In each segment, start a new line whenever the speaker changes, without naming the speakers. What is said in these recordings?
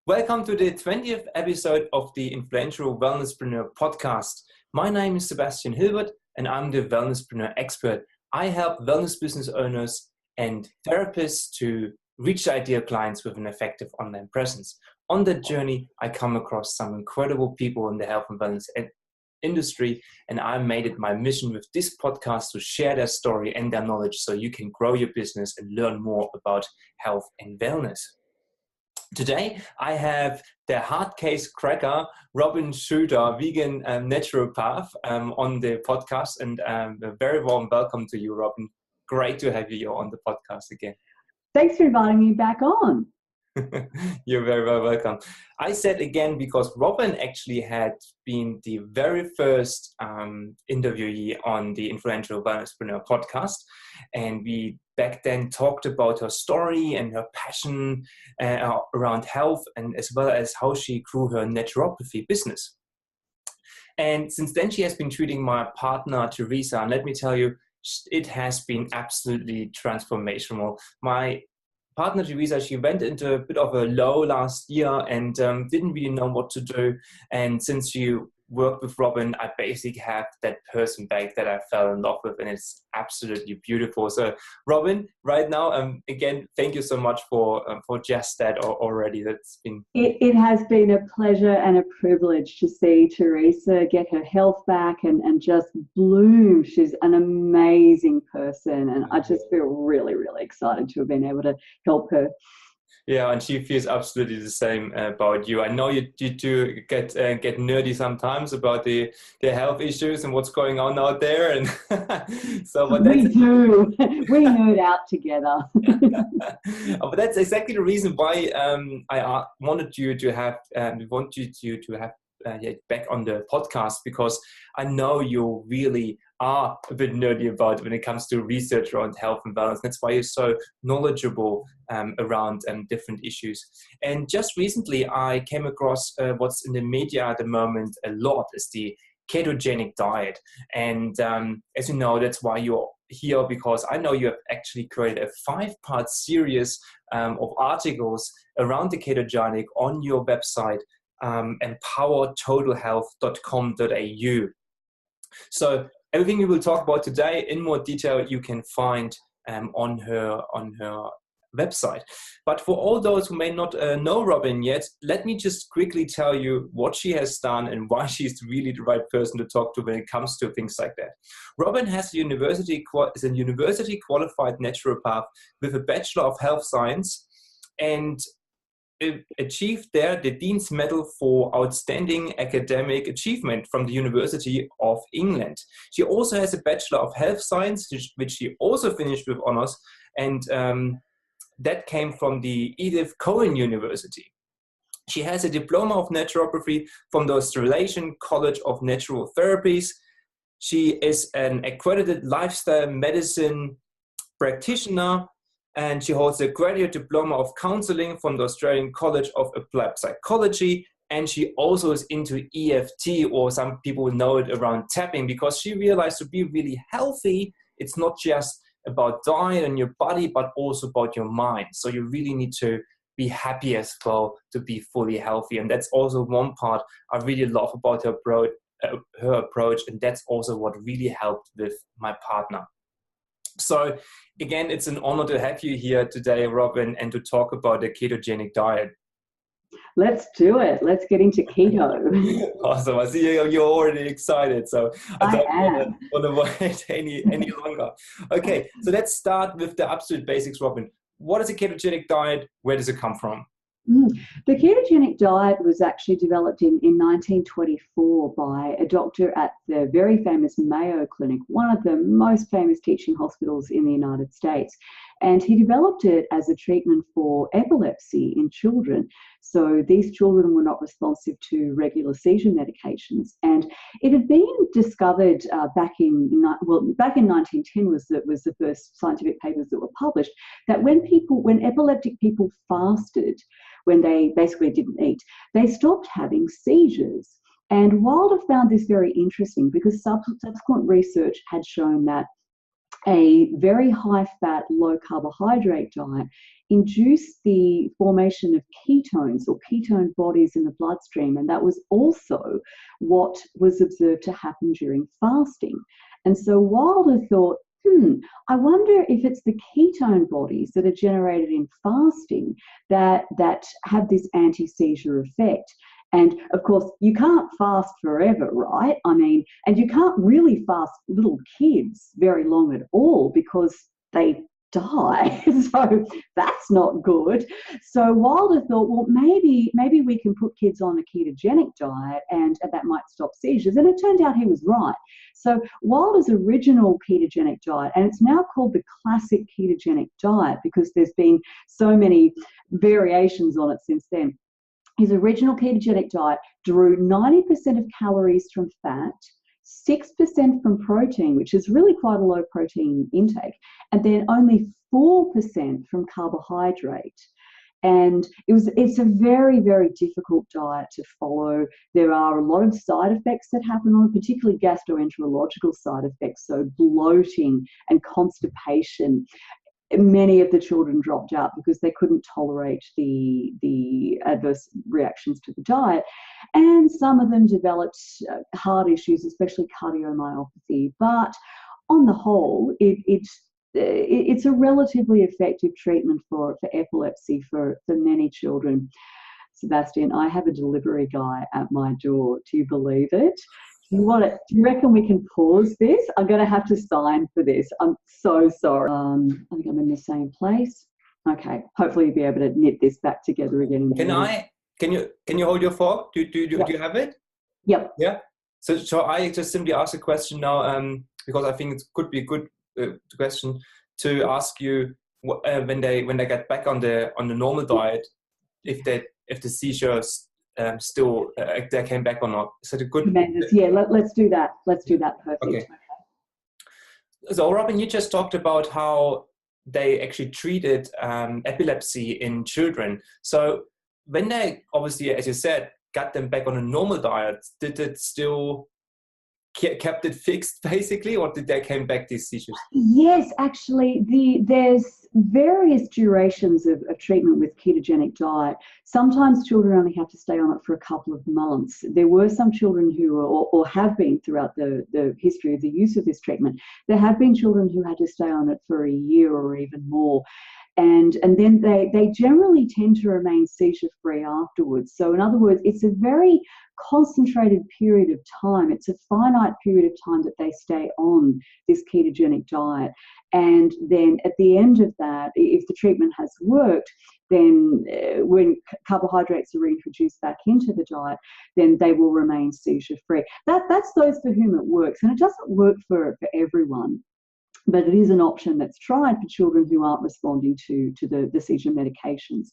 Welcome to the 20th episode of the Influential Wellnesspreneur podcast. My name is Sebastian Hilbert and I'm the Wellnesspreneur expert. I help wellness business owners and therapists to reach ideal clients with an effective online presence. On that journey, I come across some incredible people in the health and wellness industry, and I made it my mission with this podcast to share their story and their knowledge so you can grow your business and learn more about health and wellness. Today, I have the hard case cracker, Robin Shooter, vegan naturopath, on the podcast, and a very warm welcome to you, Robin. Great to have you on the podcast again.
Thanks for inviting me back on.
You're very, very welcome. I said again because Robin actually had been the very first interviewee on the Influential Wellnesspreneur podcast, and we back then talked about her story and her passion around health, and as well as how she grew her naturopathy business. And since then, she has been treating my partner, Teresa, and let me tell you, it has been absolutely transformational. My partner Teresa, she went into a bit of a low last year and didn't really know what to do. And since you worked with Robin, I basically have that person back that I fell in love with, and it's absolutely beautiful. So Robin, right now, again, thank you so much for just that already. That's been...
It has been a pleasure and a privilege to see Teresa get her health back and just bloom. She's an amazing person, and I just feel really, really excited to have been able to help her.
Yeah, and she feels absolutely the same about you. I know you do get nerdy sometimes about the health issues and what's going on out there, and so. But
we do. We nerd out together.
But that's exactly the reason why I wanted you to have back on the podcast, because I know you really are a bit nerdy about it when it comes to research around health and wellness. That's why you're so knowledgeable around different issues. And just recently, I came across what's in the media at the moment a lot is the ketogenic diet. And as you know, that's why you're here, because I know you have actually created a 5-part series of articles around the ketogenic on your website, empowertotalhealth.com.au. So everything we will talk about today in more detail, you can find on her website. But for all those who may not know Robin yet, let me just quickly tell you what she has done and why she's really the right person to talk to when it comes to things like that. Robin is a university qualified naturopath with a Bachelor of Health Science, and achieved there the Dean's Medal for Outstanding Academic Achievement from the University of England. She also has a Bachelor of Health Science, which she also finished with honors, and that came from the Edith Cowan University. She has a Diploma of Naturopathy from the Australasian College of Natural Therapies. She is an accredited lifestyle medicine practitioner, and she holds a graduate diploma of counseling from the Australian College of Applied Psychology. And she also is into EFT, or some people know it around tapping, because she realized to be really healthy, it's not just about diet and your body, but also about your mind. So you really need to be happy as well to be fully healthy. And that's also one part I really love about her approach. And that's also what really helped with my partner. So again, it's an honor to have you here today, Robin, and to talk about the ketogenic diet.
Let's do it. Let's get into keto.
Awesome. I see you're already excited, so I don't want to wait any longer. Okay, so let's start with the absolute basics, Robin. What is a ketogenic diet? Where does it come from?
The ketogenic diet was actually developed in 1924 by a doctor at the very famous Mayo Clinic, one of the most famous teaching hospitals in the United States. And he developed it as a treatment for epilepsy in children. So these children were not responsive to regular seizure medications. And it had been discovered back in 1910 was the first scientific papers that were published, that when epileptic people fasted, when they basically didn't eat, they stopped having seizures. And Wilder found this very interesting because subsequent research had shown that a very high-fat, low-carbohydrate diet induce the formation of ketones or ketone bodies in the bloodstream. And that was also what was observed to happen during fasting. And so Wilder thought, I wonder if it's the ketone bodies that are generated in fasting that have this anti-seizure effect. And of course, you can't fast forever, right? I mean, and you can't really fast little kids very long at all because they die. So that's not good. So Wilder thought, well, maybe we can put kids on a ketogenic diet and that might stop seizures. And it turned out he was right. So Wilder's original ketogenic diet, and it's now called the classic ketogenic diet because there's been so many variations on it since then. His original ketogenic diet drew 90% of calories from fat, 6% from protein, which is really quite a low protein intake, and then only 4% from carbohydrate. And it's a very, very difficult diet to follow. There are a lot of side effects that happen on it, particularly gastroenterological side effects, so bloating and constipation. Many of the children dropped out because they couldn't tolerate the adverse reactions to the diet. And some of them developed heart issues, especially cardiomyopathy. But on the whole, it's a relatively effective treatment for epilepsy for many children. Sebastian, I have a delivery guy at my door. Do you believe it? Do you reckon we can pause this? I'm going to have to sign for this. I'm so sorry. I think I'm in the same place. Okay. Hopefully you'll be able to knit this back together again.
Can you hold your fork? Do you have it?
Yep.
Yeah. So I just simply ask a question now because I think it could be a good question to ask you when they get back on the normal diet, if the seizures still they came back or not. Is that a good?
Yeah, let's do that. Let's do that. Perfect.
Okay. So Robin, you just talked about how they actually treated epilepsy in children. So when they obviously, as you said, got them back on a normal diet, did it still kept it fixed basically, or did they came back these seizures?
Yes, actually, there's various durations of treatment with ketogenic diet. Sometimes children only have to stay on it for a couple of months. There were some children who, or have been throughout the history of the use of this treatment, there have been children who had to stay on it for a year or even more. And then they generally tend to remain seizure-free afterwards. So in other words, it's a very concentrated period of time. It's a finite period of time that they stay on this ketogenic diet. And then at the end of that, if the treatment has worked, then when carbohydrates are reintroduced back into the diet, then they will remain seizure-free. That's those for whom it works. And it doesn't work for everyone. But it is an option that's tried for children who aren't responding to the seizure medications.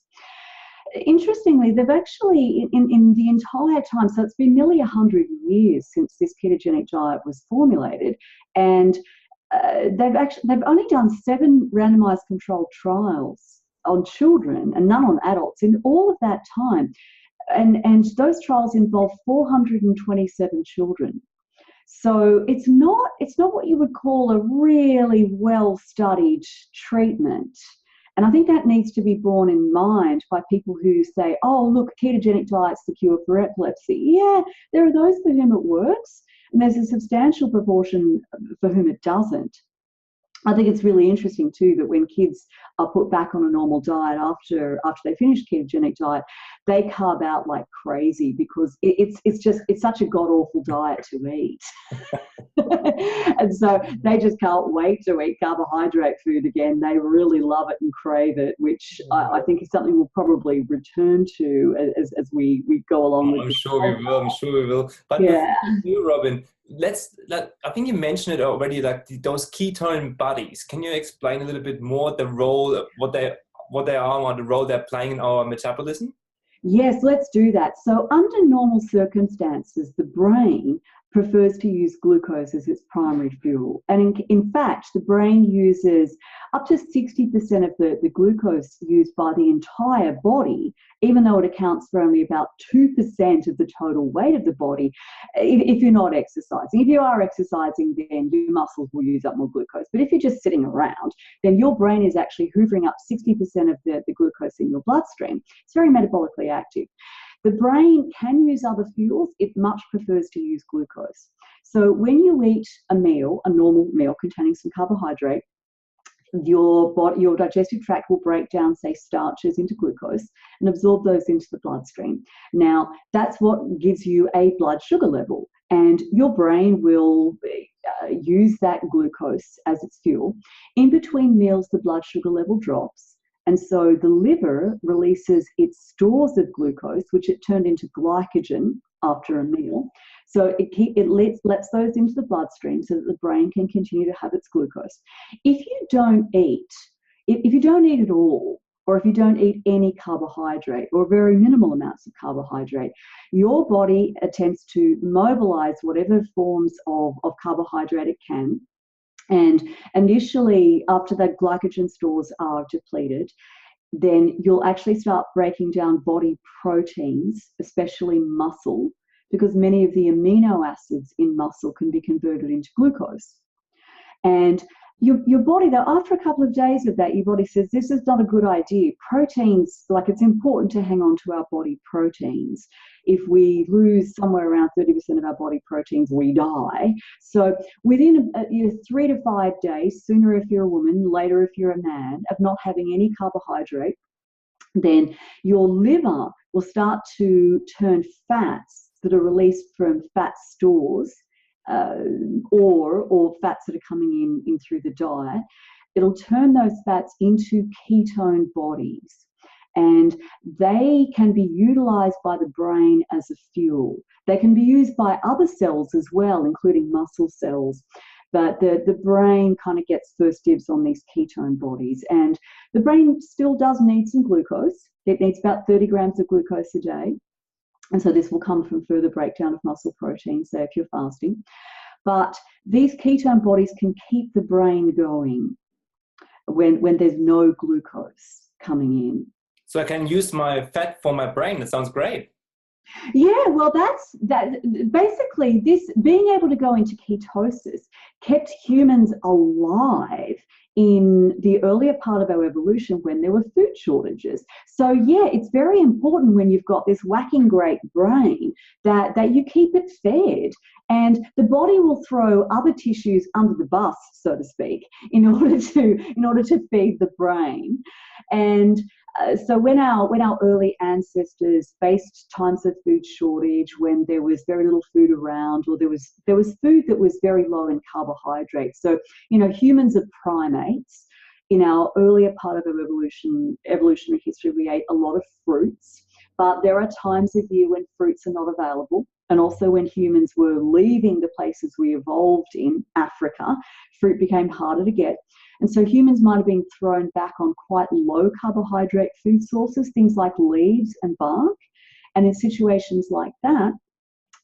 Interestingly, they've actually, in the entire time, so it's been nearly 100 years since this ketogenic diet was formulated, and they've only done 7 randomized controlled trials on children and none on adults in all of that time. And those trials involve 427 children. So it's not what you would call a really well-studied treatment. And I think that needs to be borne in mind by people who say, oh, look, ketogenic diet's the cure for epilepsy. Yeah, there are those for whom it works, and there's a substantial proportion for whom it doesn't. I think it's really interesting too that when kids are put back on a normal diet after they finish ketogenic diet, they carb out like crazy because it's such a god-awful diet to eat. And so they just can't wait to eat carbohydrate food again. They really love it and crave it, which I think is something we'll probably return to as we go along with
I'm sure we will. But
yeah.
You, Robin, I think you mentioned it already, like those ketone buddies. Can you explain a little bit more the role, what they are, or the role they're playing in our metabolism?
Yes, let's do that. So under normal circumstances, the brain prefers to use glucose as its primary fuel. And in fact, the brain uses up to 60% of the glucose used by the entire body, even though it accounts for only about 2% of the total weight of the body, if you're not exercising. If you are exercising, then your muscles will use up more glucose. But if you're just sitting around, then your brain is actually hoovering up 60% of the glucose in your bloodstream. It's very metabolically active. The brain can use other fuels. It much prefers to use glucose. So when you eat a meal, a normal meal containing some carbohydrate, your digestive tract will break down, say, starches into glucose and absorb those into the bloodstream. Now, that's what gives you a blood sugar level, and your brain will use that glucose as its fuel. In between meals, the blood sugar level drops, and so the liver releases its stores of glucose, which it turned into glycogen after a meal. So it lets those into the bloodstream so that the brain can continue to have its glucose. If you don't eat at all, or if you don't eat any carbohydrate or very minimal amounts of carbohydrate, your body attempts to mobilize whatever forms of carbohydrate it can. And initially, after the glycogen stores are depleted, then you'll actually start breaking down body proteins, especially muscle, because many of the amino acids in muscle can be converted into glucose. And your body, though, after a couple of days of that, your body says, this is not a good idea. Proteins, like, it's important to hang on to our body proteins. If we lose somewhere around 30% of our body proteins, we die. So within 3 to 5 days, sooner if you're a woman, later if you're a man, of not having any carbohydrate, then your liver will start to turn fats that are released from fat stores or fats that are coming in through the diet. It'll turn those fats into ketone bodies, and they can be utilized by the brain as a fuel. They can be used by other cells as well, including muscle cells. But the brain kind of gets first dibs on these ketone bodies. And the brain still does need some glucose. It needs about 30 grams of glucose a day. And so this will come from further breakdown of muscle proteins, say, if you're fasting. But these ketone bodies can keep the brain going when there's no glucose coming in.
So I can use my fat for my brain. That sounds great.
Yeah, well, that's basically this being able to go into ketosis kept humans alive in the earlier part of our evolution when there were food shortages. So yeah, it's very important when you've got this whacking great brain that you keep it fed, and the body will throw other tissues under the bus, so to speak, in order to feed the brain. And so when our early ancestors faced times of food shortage, when there was very little food around, or there was food that was very low in carbohydrates. So, humans are primates. In our earlier part of our evolutionary history, we ate a lot of fruits, but there are times of year when fruits are not available. And also when humans were leaving the places we evolved in, Africa, fruit became harder to get. And so humans might have been thrown back on quite low carbohydrate food sources, things like leaves and bark. And in situations like that,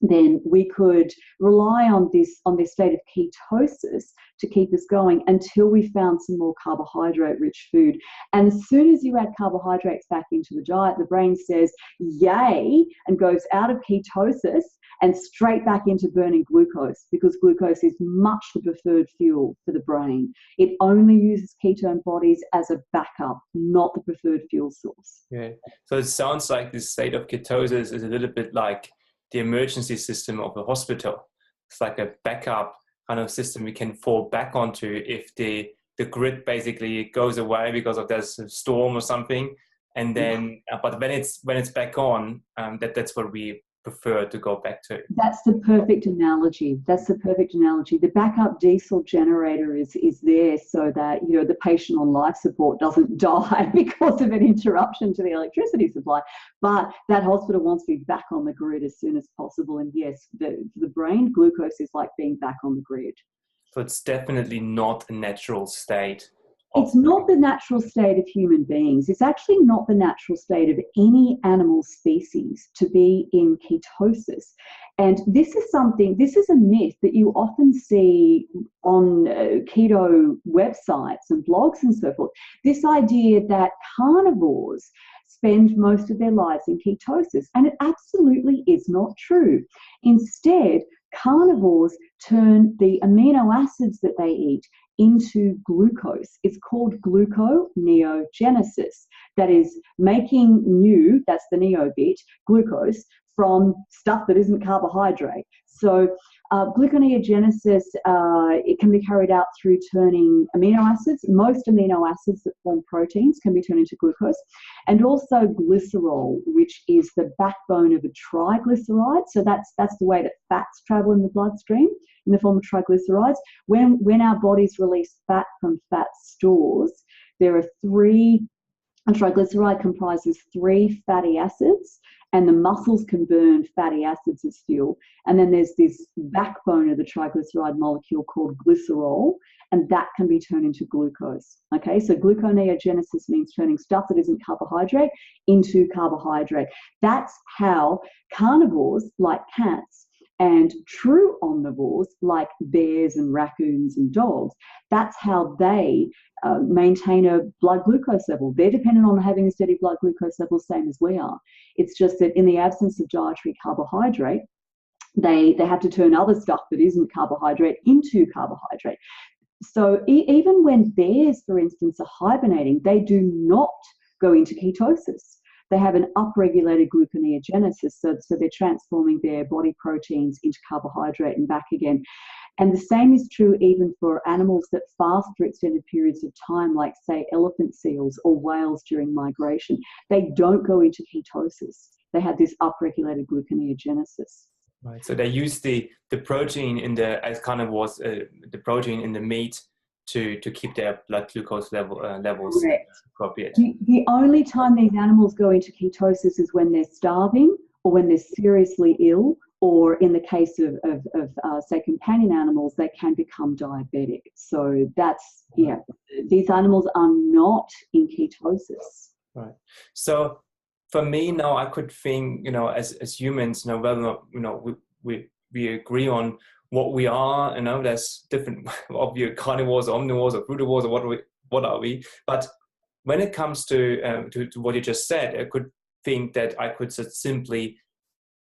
then we could rely on this state of ketosis to keep us going until we found some more carbohydrate-rich food. And as soon as you add carbohydrates back into the diet, the brain says, yay, and goes out of ketosis and straight back into burning glucose, because glucose is much the preferred fuel for the brain. It only uses ketone bodies as a backup, not the preferred fuel source.
Yeah. So it sounds like this state of ketosis is a little bit like the emergency system of a hospital. It's like a backup kind of system we can fall back onto if the grid basically goes away because of there's a storm or something. And then, but when it's back on, that's what we prefer to go back to.
That's the perfect analogy. The backup diesel generator is there so that the patient on life support doesn't die because of an interruption to the electricity supply. But that hospital wants to be back on the grid as soon as possible. And yes, the brain, glucose is like being back on the grid.
So it's definitely not a natural state
It's not the natural state of human beings. It's actually not the natural state of any animal species to be in ketosis. And this is a myth that you often see on keto websites and blogs and so forth. This idea that carnivores spend most of their lives in ketosis. And it absolutely is not true. Instead, carnivores turn the amino acids that they eat into glucose. It's called gluconeogenesis. That is making new, that's the neo bit, glucose from stuff that isn't carbohydrate. So gluconeogenesis, it can be carried out through turning amino acids. Most amino acids that form proteins can be turned into glucose, and also glycerol, which is the backbone of a triglyceride. So that's the way that fats travel in the bloodstream in the form of triglycerides. When our bodies release fat from fat stores, there are a triglyceride comprises 3 fatty acids, and the muscles can burn fatty acids as fuel. And then there's this backbone of the triglyceride molecule called glycerol, and that can be turned into glucose. Okay, so gluconeogenesis means turning stuff that isn't carbohydrate into carbohydrate. That's how carnivores like cats and true omnivores like bears and raccoons and dogs, that's how they maintain a blood glucose level. They're dependent on having a steady blood glucose level, same as we are. It's just that in the absence of dietary carbohydrate, they have to turn other stuff that isn't carbohydrate into carbohydrate. So even when bears, for instance, are hibernating, they do not go into ketosis. They have an upregulated gluconeogenesis, so they're transforming their body proteins into carbohydrate and back again. And the same is true even for animals that fast for extended periods of time, like, say, elephant seals or whales during migration. They don't go into ketosis. They have this upregulated gluconeogenesis.
Right. So they use the protein in the, as carnivores, the protein in the meat to keep their blood glucose levels appropriate.
The only time these animals go into ketosis is when they're starving or when they're seriously ill, or in the case of say, companion animals, they can become diabetic. So that's, these animals are not in ketosis.
Right. So for me now, I could think, as humans, we agree on what we are, there's different carnivores, omnivores, or frugivores, or what are we? But when it comes to what you just said, I could think that I could just simply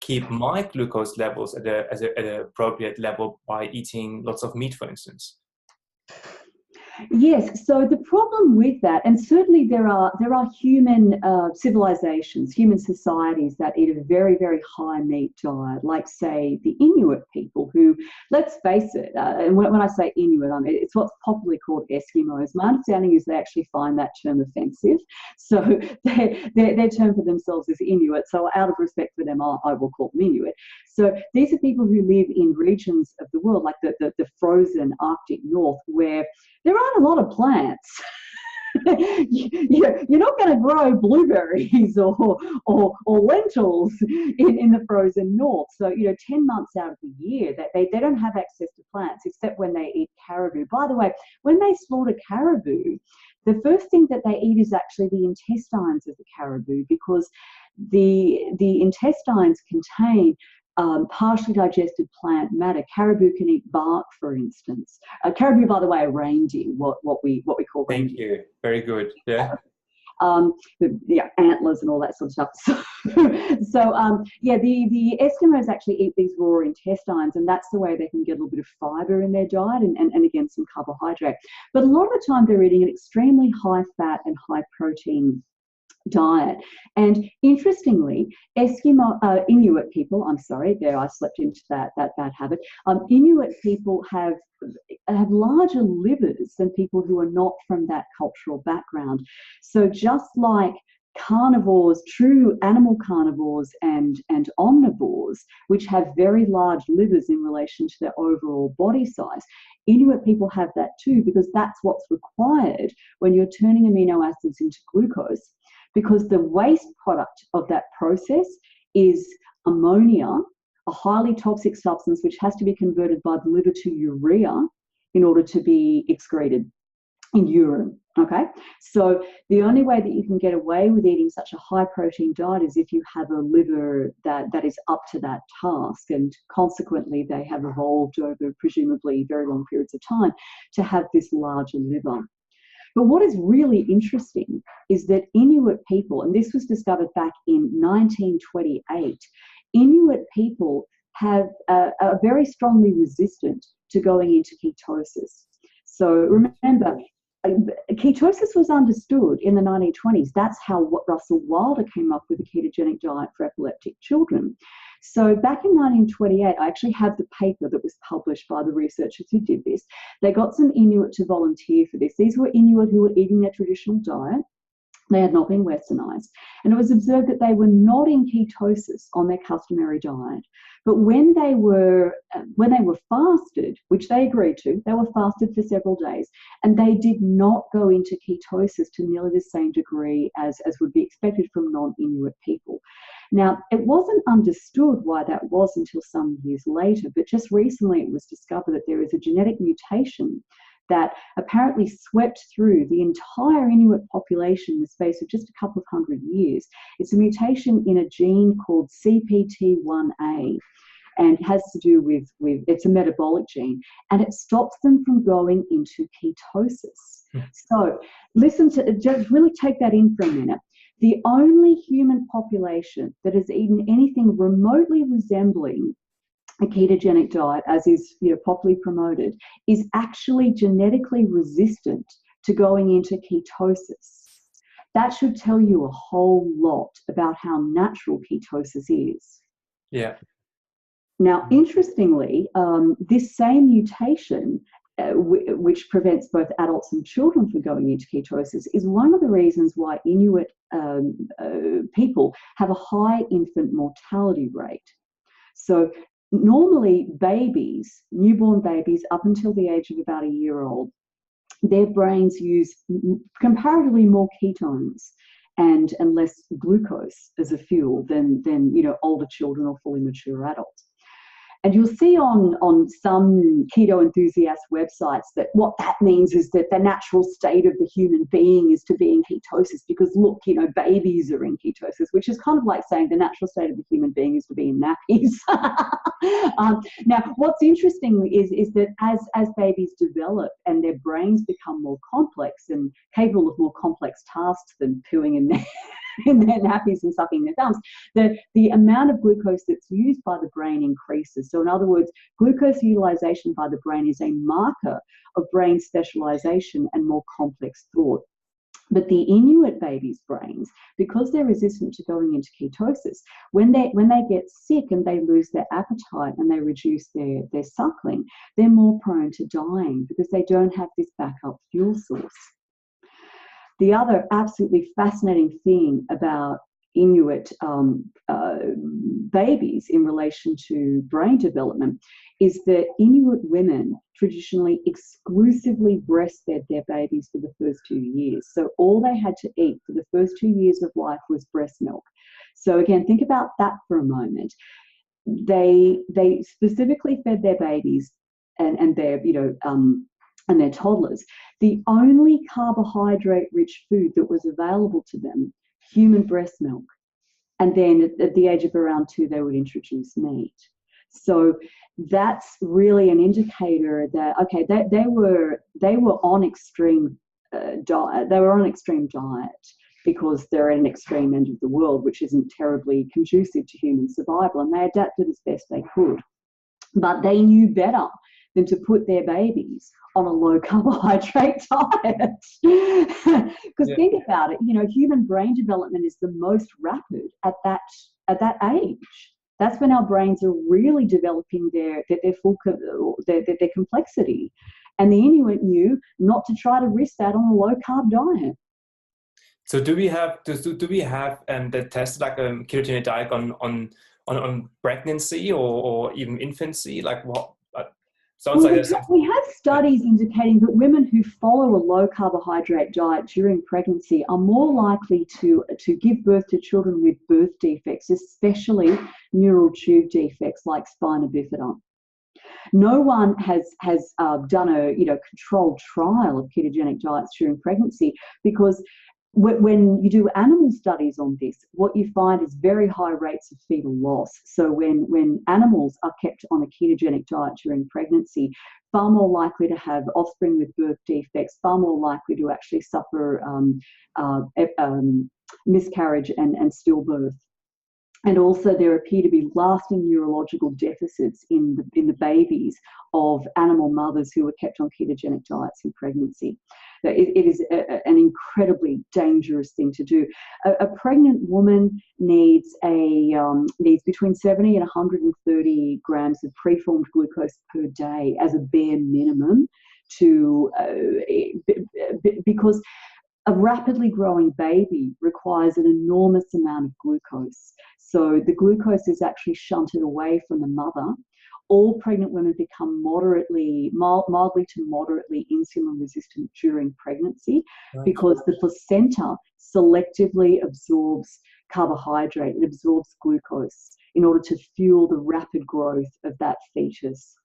keep my glucose levels at an appropriate level by eating lots of meat, for instance.
Yes, so the problem with that, and certainly there are human civilizations, human societies that eat a very, very high meat diet, like, say, the Inuit people who, let's face it, and when I say Inuit, it's what's popularly called Eskimos. My understanding is they actually find that term offensive, so their term for themselves is Inuit, so out of respect for them, I will call them Inuit. So these are people who live in regions of the world, like the frozen Arctic North, where there aren't a lot of plants. You're not going to grow blueberries or lentils in the frozen north. So, 10 months out of the year, they don't have access to plants except when they eat caribou. By the way, when they slaughter caribou, the first thing that they eat is actually the intestines of the caribou, because the intestines contain partially digested plant matter. Caribou can eat bark, for instance. Caribou, by the way, are reindeer, what we call reindeer.
Thank you. Very good. Yeah.
Antlers and all that sort of stuff. The Eskimos actually eat these raw intestines, and that's the way they can get a little bit of fiber in their diet and again, some carbohydrate. But a lot of the time they're eating an extremely high fat and high protein diet. And interestingly, Inuit people, I slipped into that bad habit. Inuit people have larger livers than people who are not from that cultural background. So just like carnivores, true animal carnivores and omnivores, which have very large livers in relation to their overall body size, Inuit people have that too, because that's what's required when you're turning amino acids into glucose, because the waste product of that process is ammonia, a highly toxic substance which has to be converted by the liver to urea in order to be excreted. in urine. Okay, so the only way that you can get away with eating such a high protein diet is if you have a liver that is up to that task, and consequently they have evolved over presumably very long periods of time to have this larger liver. But what is really interesting is that Inuit people, and this was discovered back in 1928, Inuit people are very strongly resistant to going into ketosis. So remember, ketosis was understood in the 1920s. That's how Russell Wilder came up with a ketogenic diet for epileptic children. So back in 1928, I actually have the paper that was published by the researchers who did this. They got some Inuit to volunteer for this. These were Inuit who were eating their traditional diet. They had not been westernized. And it was observed that they were not in ketosis on their customary diet. But when they were fasted, which they agreed to, they were fasted for several days, and they did not go into ketosis to nearly the same degree as would be expected from non-Inuit people. Now, it wasn't understood why that was until some years later, but just recently it was discovered that there is a genetic mutation that apparently swept through the entire Inuit population in the space of just a couple of hundred years. It's a mutation in a gene called CPT1A, and has to do with it's a metabolic gene, and it stops them from going into ketosis. So just really take that in for a minute. The only human population that has eaten anything remotely resembling a ketogenic diet, as is popularly promoted, is actually genetically resistant to going into ketosis. That should tell you a whole lot about how natural ketosis is.
Yeah.
Now, interestingly, this same mutation, which prevents both adults and children from going into ketosis, is one of the reasons why Inuit people have a high infant mortality rate. So normally babies, newborn babies up until the age of about a year old, their brains use comparatively more ketones and less glucose as a fuel than older children or fully mature adults. And you'll see on some keto enthusiast websites that what that means is that the natural state of the human being is to be in ketosis because, look, babies are in ketosis, which is kind of like saying the natural state of the human being is to be in nappies. Now, what's interesting is that as babies develop and their brains become more complex and capable of more complex tasks than pooing in their nappies and sucking their thumbs, the amount of glucose that's used by the brain increases. So in other words, glucose utilization by the brain is a marker of brain specialization and more complex thought. But the Inuit babies' brains, because they're resistant to going into ketosis, when they get sick and they lose their appetite and they reduce their suckling, they're more prone to dying because they don't have this backup fuel source. The other absolutely fascinating thing about Inuit babies in relation to brain development is that Inuit women traditionally exclusively breastfed their babies for the first 2 years. So all they had to eat for the first 2 years of life was breast milk. So again, think about that for a moment. They specifically fed their babies and their and their toddlers the only carbohydrate-rich food that was available to them, human breast milk. And then at the age of around 2, they would introduce meat. So that's really an indicator that, okay, they were on extreme diet. They were on extreme diet because they're at an extreme end of the world, which isn't terribly conducive to human survival, and they adapted as best they could. But they knew better than to put their babies on a low carbohydrate diet. Because think about it, human brain development is the most rapid at that age. That's when our brains are really developing their complexity. And the Inuit knew not to try to risk that on a low carb diet.
So do we have the test like a ketogenic diet on pregnancy or even infancy? Like what?
We have studies indicating that women who follow a low carbohydrate diet during pregnancy are more likely to give birth to children with birth defects, especially neural tube defects like spina bifida. No one has done a controlled trial of ketogenic diets during pregnancy, because when you do animal studies on this, what you find is very high rates of fetal loss. So when animals are kept on a ketogenic diet during pregnancy, far more likely to have offspring with birth defects, far more likely to actually suffer miscarriage and stillbirth. And also there appear to be lasting neurological deficits in the babies of animal mothers who were kept on ketogenic diets in pregnancy. So it is an incredibly dangerous thing to do. A pregnant woman needs between 70 and 130 grams of preformed glucose per day as a bare minimum because a rapidly growing baby requires an enormous amount of glucose. So the glucose is actually shunted away from the mother. All pregnant women become mildly to moderately insulin resistant during pregnancy, because the placenta selectively absorbs carbohydrate. It absorbs glucose in order to fuel the rapid growth of that fetus.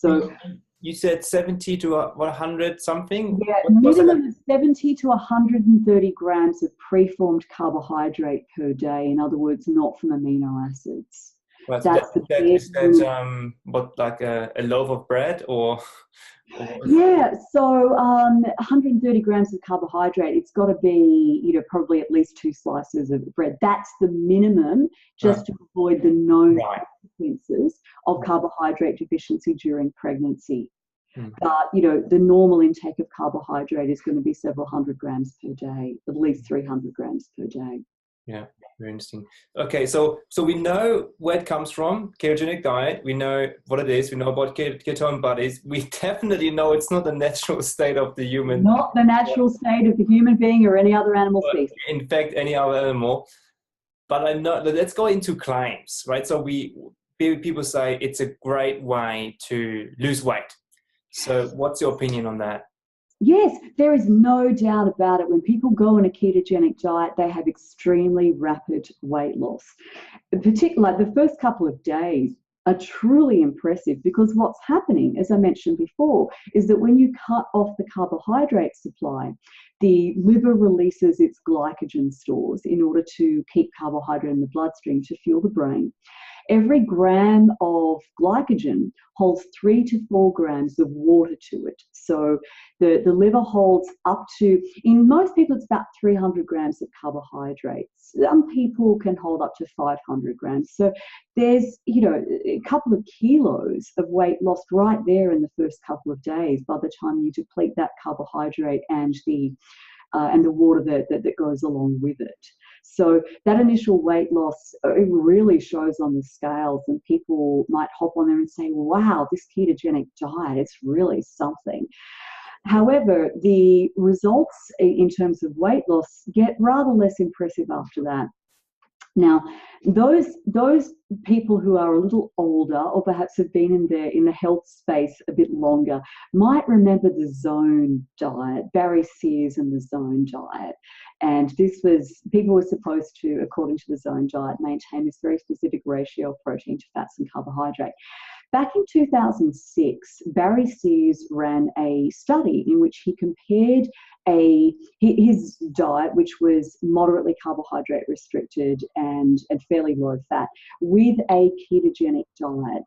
So
you said 70 to 100 something?
Yeah, minimum of 70 to 130 grams of preformed carbohydrate per day. In other words, not from amino acids.
Well,
That's
is that what, like a loaf of bread or?
Yeah, so 130 grams of carbohydrate, it's got to be, probably at least 2 slices of bread. That's the minimum, just to avoid the known consequences of carbohydrate deficiency during pregnancy. But, the normal intake of carbohydrate is going to be several hundred grams per day, at least 300 grams per day.
Yeah, very interesting. Okay, so we know where it comes from, ketogenic diet. We know what it is. We know about ketone bodies. We definitely know it's not the natural state of the human.
Not the natural state of the human being or any other animal species.
In fact, any other animal. But I know. Let's go into claims, right? So people say it's a great way to lose weight. So what's your opinion on that?
Yes, there is no doubt about it. When people go on a ketogenic diet, they have extremely rapid weight loss. In particular, the first couple of days are truly impressive, because what's happening, as I mentioned before, is that when you cut off the carbohydrate supply, the liver releases its glycogen stores in order to keep carbohydrate in the bloodstream to fuel the brain. Every gram of glycogen holds 3 to 4 grams of water to it. So the liver holds up to, in most people, it's about 300 grams of carbohydrates. Some people can hold up to 500 grams. So there's, a couple of kilos of weight lost right there in the first couple of days by the time you deplete that carbohydrate and the water that goes along with it. So that initial weight loss, it really shows on the scales, and people might hop on there and say, wow, this ketogenic diet, it's really something. However, the results in terms of weight loss get rather less impressive after that. Now, those people who are a little older, or perhaps have been in the health space a bit longer, might remember the Zone diet, Barry Sears and the Zone diet. And people were supposed to, according to the Zone diet, maintain this very specific ratio of protein to fats and carbohydrate. Back in 2006, Barry Sears ran a study in which he compared his diet, which was moderately carbohydrate restricted and fairly low fat, with a ketogenic diet.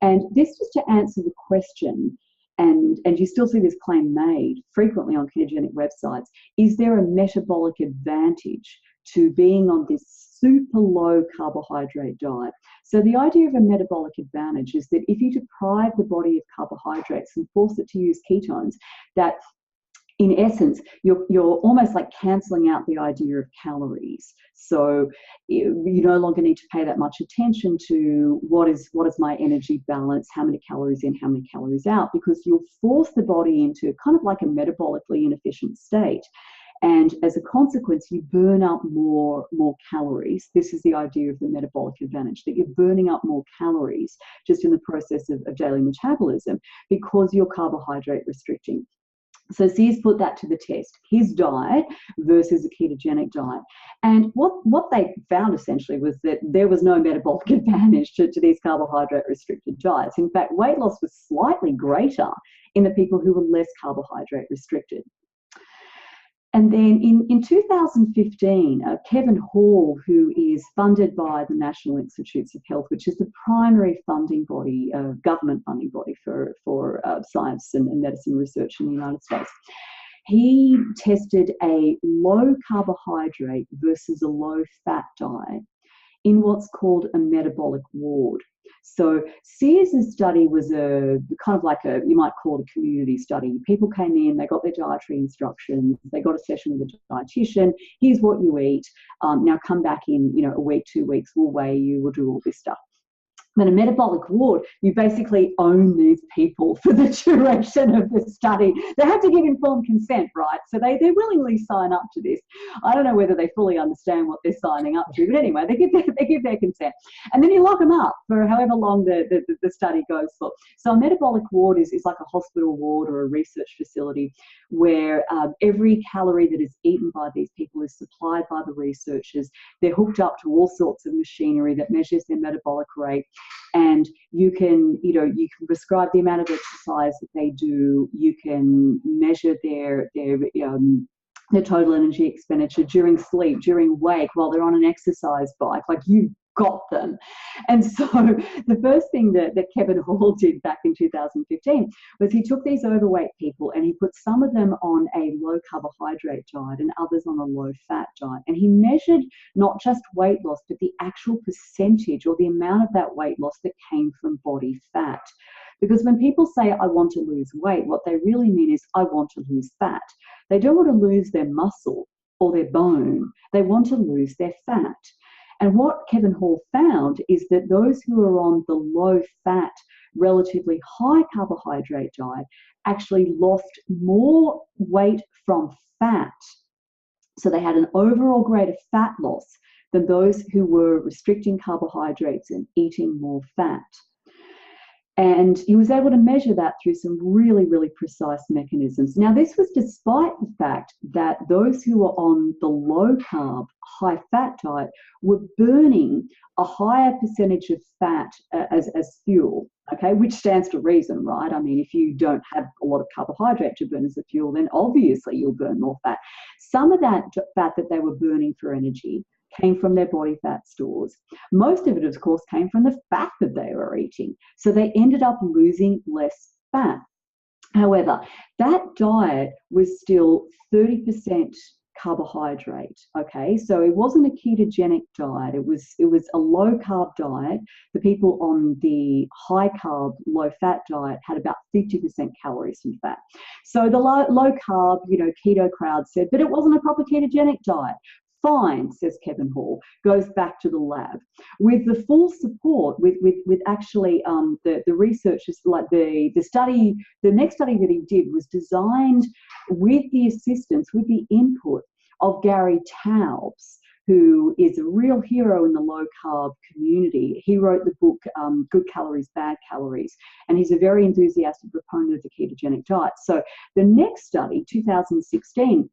And this was to answer the question, and you still see this claim made frequently on ketogenic websites, is there a metabolic advantage to being on this super low carbohydrate diet? So the idea of a metabolic advantage is that if you deprive the body of carbohydrates and force it to use ketones, that in essence, you're almost like cancelling out the idea of calories. So you no longer need to pay that much attention to what is my energy balance, how many calories in, how many calories out, because you'll force the body into kind of like a metabolically inefficient state. And as a consequence, you burn up more calories. This is the idea of the metabolic advantage, that you're burning up more calories just in the process of daily metabolism, because you're carbohydrate restricting. So Sears put that to the test, his diet versus a ketogenic diet. And what they found essentially was that there was no metabolic advantage to these carbohydrate-restricted diets. In fact, weight loss was slightly greater in the people who were less carbohydrate-restricted. And then in 2015, Kevin Hall, who is funded by the National Institutes of Health, which is the primary funding body, government funding body for science and medicine research in the United States, he tested a low carbohydrate versus a low fat diet in what's called a metabolic ward. So Sears' study was a kind of like you might call it a community study. People came in, they got their dietary instructions, they got a session with a dietitian. Here's what you eat. Now come back in, a week, 2 weeks, we'll weigh you, we'll do all this stuff. But a metabolic ward, you basically own these people for the duration of the study. They have to give informed consent, right? So they willingly sign up to this. I don't know whether they fully understand what they're signing up to, but anyway, they give their consent. And then you lock them up for however long the study goes for. So a metabolic ward is like a hospital ward or a research facility where every calorie that is eaten by these people is supplied by the researchers. They're hooked up to all sorts of machinery that measures their metabolic rate. And you can prescribe the amount of exercise that they do. You can measure their total energy expenditure during sleep, during wake, while they're on an exercise bike. Like, you've got them. And so the first thing that Kevin Hall did back in 2015 was he took these overweight people and he put some of them on a low carbohydrate diet and others on a low fat diet. And he measured not just weight loss, but the actual percentage or the amount of that weight loss that came from body fat. Because when people say, I want to lose weight, what they really mean is, I want to lose fat. They don't want to lose their muscle or their bone. They want to lose their fat. And what Kevin Hall found is that those who are on the low-fat, relatively high carbohydrate diet actually lost more weight from fat. So they had an overall greater fat loss than those who were restricting carbohydrates and eating more fat. And he was able to measure that through some really, really precise mechanisms. Now, this was despite the fact that those who were on the low-carb, high-fat diet were burning a higher percentage of fat as fuel, okay, which stands to reason, right? I mean, if you don't have a lot of carbohydrate to burn as a fuel, then obviously you'll burn more fat. Some of that fat that they were burning for energy came from their body fat stores. Most of it, of course, came from the fat that they were eating. So they ended up losing less fat. However, that diet was still 30% carbohydrate, okay? So it wasn't a ketogenic diet. It was a low-carb diet. The people on the high-carb, low-fat diet had about 50% calories from fat. So the low-carb, keto crowd said, but it wasn't a proper ketogenic diet. Fine, says Kevin Hall, goes back to the lab with the full support, with actually the researchers, like the next study that he did was designed with the assistance, with the input of Gary Taubes, who is a real hero in the low-carb community. He wrote the book, Good Calories, Bad Calories, and he's a very enthusiastic proponent of the ketogenic diet. So the next study, 2016,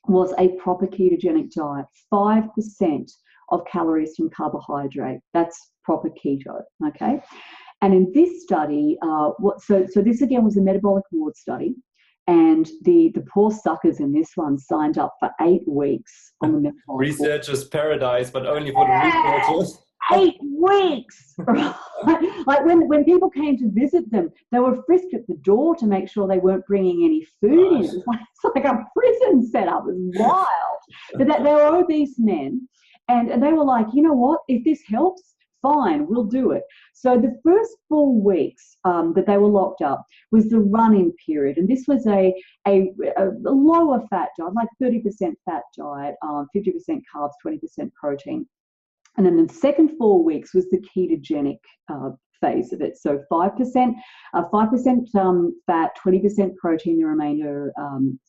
was a proper ketogenic diet, 5% of calories from carbohydrate. That's proper keto, okay? And in this study, so this again was a metabolic ward study, and the poor suckers in this one signed up for 8 weeks on the metabolic ward.
Researchers' paradise, but only for the researchers.
8 weeks, right? Like when people came to visit them, they were frisked at the door to make sure they weren't bringing any food in. It's like a prison setup. It was wild. But they were obese men, and they were like, you know what? If this helps, fine, we'll do it. So the first 4 weeks that they were locked up was the run-in period, and this was a lower fat diet, like 30% fat diet, 50% carbs, 20% protein. And then the second 4 weeks was the ketogenic phase of it. So 5% fat, 20% protein, the remainder,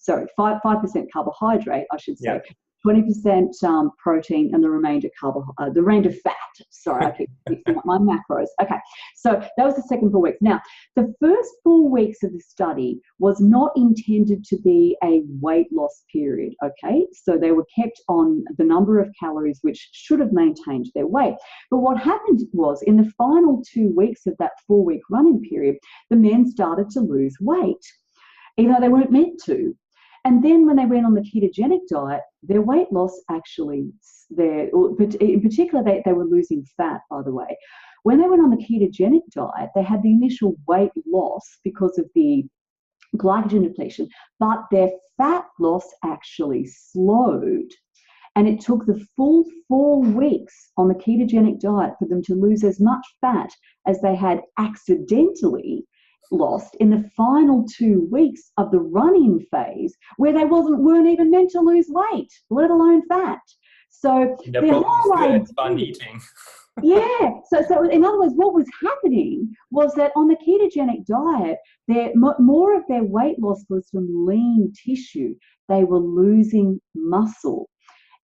5% carbohydrate, I should say, 20% protein and the remainder the remainder fat. Sorry, I keep mixing up my macros. Okay, so that was the second 4 weeks. Now, the first 4 weeks of the study was not intended to be a weight loss period, okay? So they were kept on the number of calories which should have maintained their weight. But what happened was, in the final 2 weeks of that 4-week running period, the men started to lose weight, even though they weren't meant to. And then when they went on the ketogenic diet, their weight loss actually, in particular, they were losing fat, by the way. When they went on the ketogenic diet, they had the initial weight loss because of the glycogen depletion, but their fat loss actually slowed. And it took the full 4 weeks on the ketogenic diet for them to lose as much fat as they had accidentally lost in the final 2 weeks of the run-in phase, where they weren't even meant to lose weight, let alone fat. So
they're probably still fun eating.
Yeah. So in other words, what was happening was that on the ketogenic diet, more of their weight loss was from lean tissue. They were losing muscle.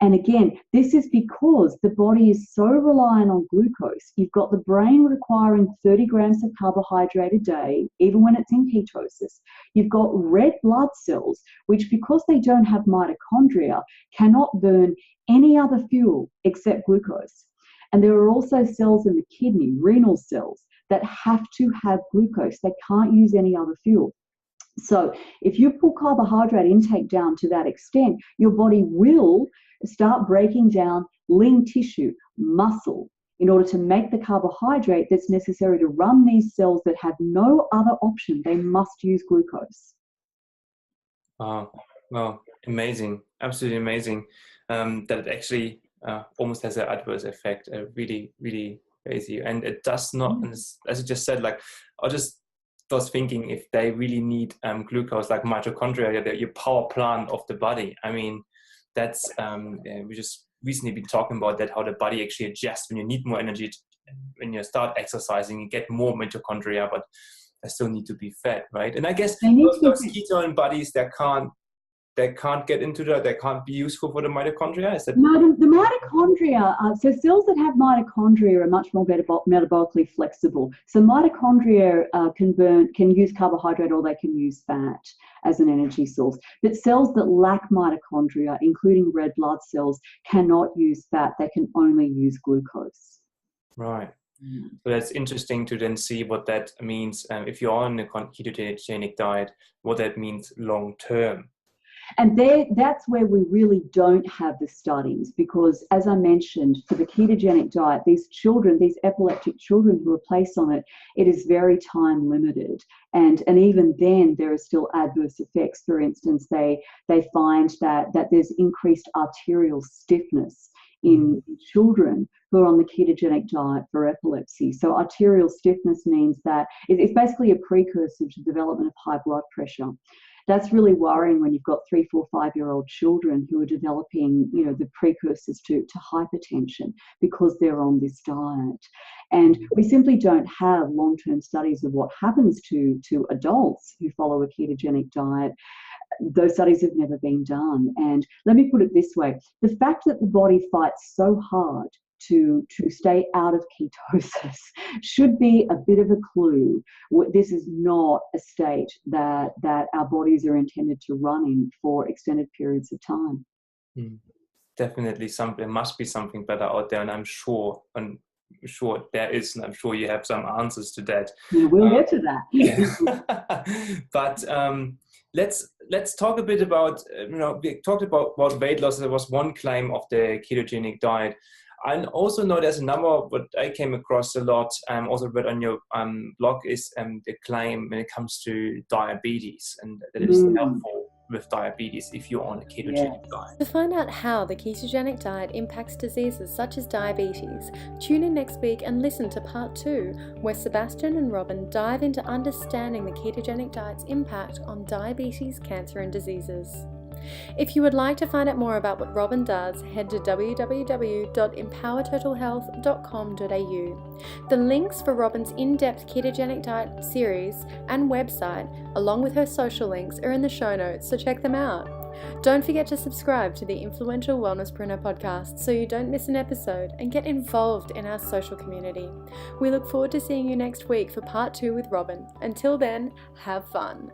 And again, this is because the body is so reliant on glucose. You've got the brain requiring 30 grams of carbohydrate a day, even when it's in ketosis. You've got red blood cells, which, because they don't have mitochondria, cannot burn any other fuel except glucose. And there are also cells in the kidney, renal cells, that have to have glucose. They can't use any other fuel. So if you pull carbohydrate intake down to that extent, your body will start breaking down lean tissue, muscle, in order to make the carbohydrate that's necessary to run these cells that have no other option. They must use glucose.
Well, amazing, absolutely amazing. That it actually almost has an adverse effect, really, really crazy. And it does not, as you just said, like, I just was thinking, if they really need glucose, like mitochondria, your power plant of the body. I mean, that's we just recently been talking about that, how the body actually adjusts when you need more energy. When you start exercising, you get more mitochondria, but they still need to be fed, right? And I guess those ketone bodies they can't get into they can't be useful for the mitochondria. Is that
no? The mitochondria. So cells that have mitochondria are much more metabolically flexible. So mitochondria can use carbohydrate, or they can use fat as an energy source. But cells that lack mitochondria, including red blood cells, cannot use fat. They can only use glucose.
Right. So that's interesting to then see what that means if you're on a ketogenic diet, what that means long term.
And that's where we really don't have the studies, because, as I mentioned, for the ketogenic diet, these epileptic children who are placed on it, it is very time limited. And even then, there are still adverse effects. For instance, they find that there's increased arterial stiffness in children who are on the ketogenic diet for epilepsy. So arterial stiffness means that it's basically a precursor to the development of high blood pressure. That's really worrying when you've got 3, 4, 5-year-old children who are developing, the precursors to hypertension because they're on this diet. And we simply don't have long-term studies of what happens to adults who follow a ketogenic diet. Those studies have never been done. And let me put it this way: the fact that the body fights so hard to stay out of ketosis should be a bit of a clue. This is not a state that our bodies are intended to run in for extended periods of time.
Definitely there must be something better out there, and I'm sure there is, and I'm sure you have some answers to that.
Yeah, we'll get to that.
But let's talk a bit about, we talked about weight loss. There was one claim of the ketogenic diet. I also know there's a number, what I came across a lot, also read on your blog, is the claim when it comes to diabetes, and that it is helpful with diabetes if you're on a ketogenic diet.
To find out how the ketogenic diet impacts diseases such as diabetes, tune in next week and listen to part 2, where Sebastian and Robin dive into understanding the ketogenic diet's impact on diabetes, cancer and diseases. If you would like to find out more about what Robin does, head to www.empowertotalhealth.com.au. The links for Robin's in-depth ketogenic diet series and website, along with her social links, are in the show notes, so check them out. Don't forget to subscribe to the Influential Wellnesspreneur podcast so you don't miss an episode, and get involved in our social community. We look forward to seeing you next week for part 2 with Robin. Until then, have fun.